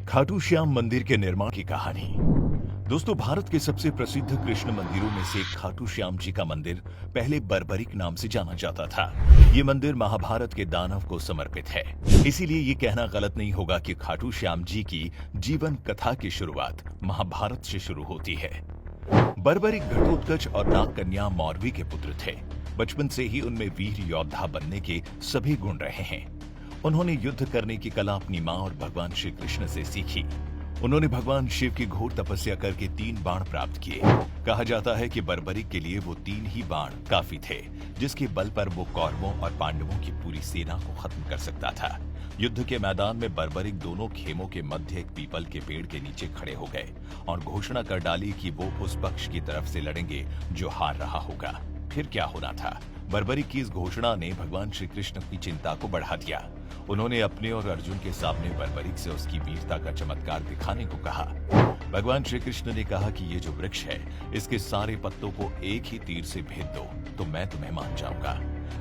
खाटू श्याम मंदिर के निर्माण की कहानी। दोस्तों, भारत के सबसे प्रसिद्ध कृष्ण मंदिरों में से खाटू श्याम जी का मंदिर पहले बर्बरिक नाम से जाना जाता था। ये मंदिर महाभारत के दानव को समर्पित है, इसीलिए ये कहना गलत नहीं होगा कि खाटू श्याम जी की जीवन कथा की शुरुआत महाभारत से शुरू होती है। बर्बरिक घटोत्कच और नागकन्या मौरवी के पुत्र थे। बचपन से ही उनमें वीर योद्धा बनने के सभी गुण रहे हैं। उन्होंने युद्ध करने की कला अपनी मां और भगवान श्री कृष्ण से सीखी। उन्होंने भगवान शिव की घोर तपस्या करके 3 बाण प्राप्त किए। कहा जाता है कि बर्बरिक के लिए वो 3 ही बाण काफी थे, जिसके बल पर वो कौरवों और पांडवों की पूरी सेना को खत्म कर सकता था। युद्ध के मैदान में बर्बरिक दोनों खेमों के मध्य एक पीपल के पेड़ के नीचे खड़े हो गए और घोषणा कर डाली कि वो उस पक्ष की तरफ से लड़ेंगे जो हार रहा होगा। फिर क्या होना था? बर्बरिक की इस घोषणा ने भगवान श्री कृष्ण की चिंता को बढ़ा दिया। उन्होंने अपने और अर्जुन के सामने बर्बरिक से उसकी वीरता का चमत्कार दिखाने को कहा। भगवान श्री कृष्ण ने कहा कि ये जो वृक्ष है, इसके सारे पत्तों को एक ही तीर से भेद दो तो मैं तुम्हें मान जाऊंगा।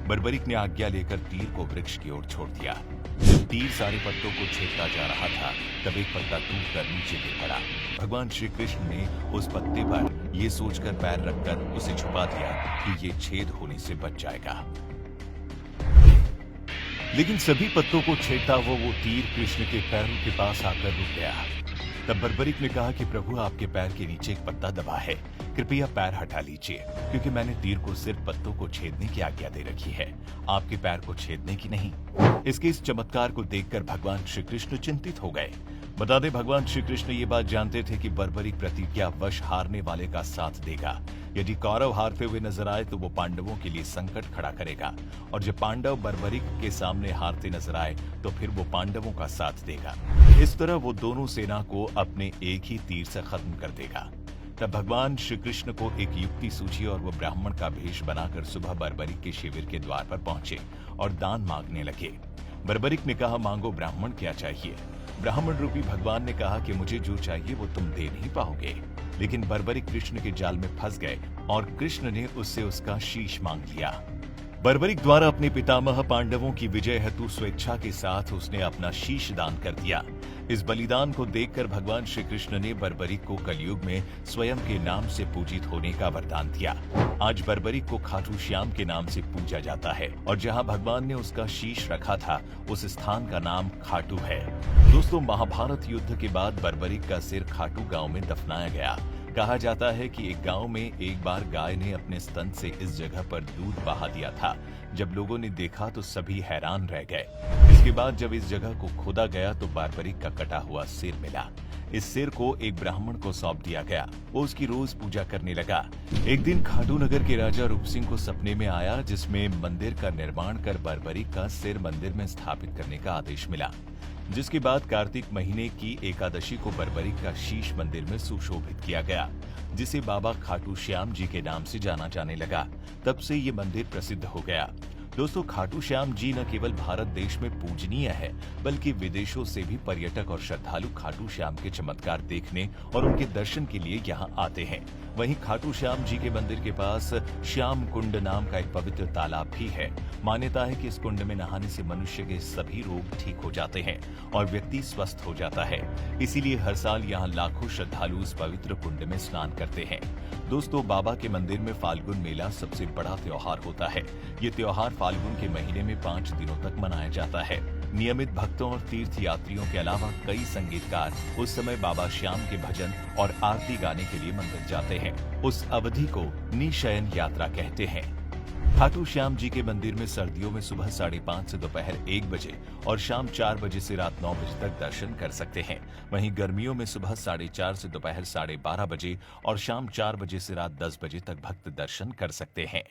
बर्बरिक ने आज्ञा लेकर तीर को वृक्ष की ओर छोड़ दिया। जब तीर सारे पत्तों को छेदता जा रहा था, तब एक पत्ता टूटकर नीचे गिर पड़ा। भगवान श्री कृष्ण ने उस पत्ते पर ये सोचकर पैर रखकर उसे छुपा दिया कि ये छेद होने से बच जाएगा। लेकिन सभी पत्तों को छेदता वो तीर कृष्ण के पैरों के पास आकर रुक गया। तब बर्बरिक ने कहा कि प्रभु, आपके पैर के नीचे एक पत्ता दबा है, कृपया पैर हटा लीजिए, क्योंकि मैंने तीर को सिर्फ पत्तों को छेदने की आज्ञा दे रखी है, आपके पैर को छेदने की नहीं। इसके इस चमत्कार को देखकर भगवान श्री कृष्ण चिंतित हो गए। बता दें, भगवान श्री कृष्ण ये बात जानते थे कि बर्बरिक प्रतिज्ञावश हारने वाले का साथ देगा। यदि कौरव हारते हुए नजर आए तो वो पांडवों के लिए संकट खड़ा करेगा, और जब पांडव बर्बरिक के सामने हारते नजर आए तो फिर वो पांडवों का साथ देगा। इस तरह वो दोनों सेना को अपने एक ही तीर से खत्म कर देगा। तब भगवान श्री कृष्ण को एक युक्ति सूझी और वो ब्राह्मण का भेष बनाकर सुबह बर्बरिक के शिविर के द्वार पर पहुंचे और दान मांगने लगे। बर्बरिक ने कहा, मांगो ब्राह्मण, क्या चाहिए? ब्राह्मण रूपी भगवान ने कहा कि मुझे जो चाहिए वो तुम दे नहीं पाओगे। लेकिन बर्बरिक कृष्ण के जाल में फंस गए और कृष्ण ने उससे उसका शीश मांग लिया। बर्बरिक द्वारा अपने पितामह पांडवों की विजय हेतु स्वेच्छा के साथ उसने अपना शीश दान कर दिया। इस बलिदान को देखकर भगवान श्री कृष्ण ने बर्बरिक को कलयुग में स्वयं के नाम से पूजित होने का वरदान दिया। आज बर्बरिक को खाटू श्याम के नाम से पूजा जाता है, और जहां भगवान ने उसका शीश रखा था उस स्थान का नाम खाटू है। दोस्तों, महाभारत युद्ध के बाद बर्बरिक का सिर खाटू गांव में दफनाया गया। कहा जाता है कि एक गांव में एक बार गाय ने अपने स्तन से इस जगह पर दूध बहा दिया था। जब लोगों ने देखा तो सभी हैरान रह गए। इसके बाद जब इस जगह को खोदा गया तो बर्बरिक का कटा हुआ सिर मिला। इस सिर को एक ब्राह्मण को सौंप दिया गया। वो उसकी रोज पूजा करने लगा। एक दिन खाटू नगर के राजा रूप सिंह को सपने में आया, जिसमें मंदिर का निर्माण कर बर्बरिक का सिर मंदिर में स्थापित करने का आदेश मिला। जिसके बाद कार्तिक महीने की एकादशी को बर्बरिक का शीश मंदिर में सुशोभित किया गया, जिसे बाबा खाटू श्याम जी के नाम से जाना जाने लगा। तब से ये मंदिर प्रसिद्ध हो गया। दोस्तों, खाटू श्याम जी न केवल भारत देश में पूजनीय है, बल्कि विदेशों से भी पर्यटक और श्रद्धालु खाटू श्याम के चमत्कार देखने और उनके दर्शन के लिए यहाँ आते हैं। वहीं खाटू श्याम जी के मंदिर के पास श्याम कुंड नाम का एक पवित्र तालाब भी है। मान्यता है कि इस कुंड में नहाने से मनुष्य के सभी रोग ठीक हो जाते हैं और व्यक्ति स्वस्थ हो जाता है। इसीलिए हर साल यहाँ लाखों श्रद्धालु इस पवित्र कुंड में स्नान करते हैं। दोस्तों, बाबा के मंदिर में फाल्गुन मेला सबसे बड़ा त्योहार होता है। ये त्योहार फाल्गुन के महीने में 5 दिनों तक मनाया जाता है। नियमित भक्तों और तीर्थ यात्रियों के अलावा कई संगीतकार उस समय बाबा श्याम के भजन और आरती गाने के लिए मंदिर जाते हैं। उस अवधि को निशयन यात्रा कहते हैं। खाटू श्याम जी के मंदिर में सर्दियों में सुबह 5:30 से दोपहर 1 बजे और शाम 4 बजे से रात 9 बजे तक दर्शन कर सकते हैं। वहीं गर्मियों में सुबह 4:30 से दोपहर 12:30 बजे और शाम 4 बजे से रात 10 बजे तक भक्त दर्शन कर सकते हैं।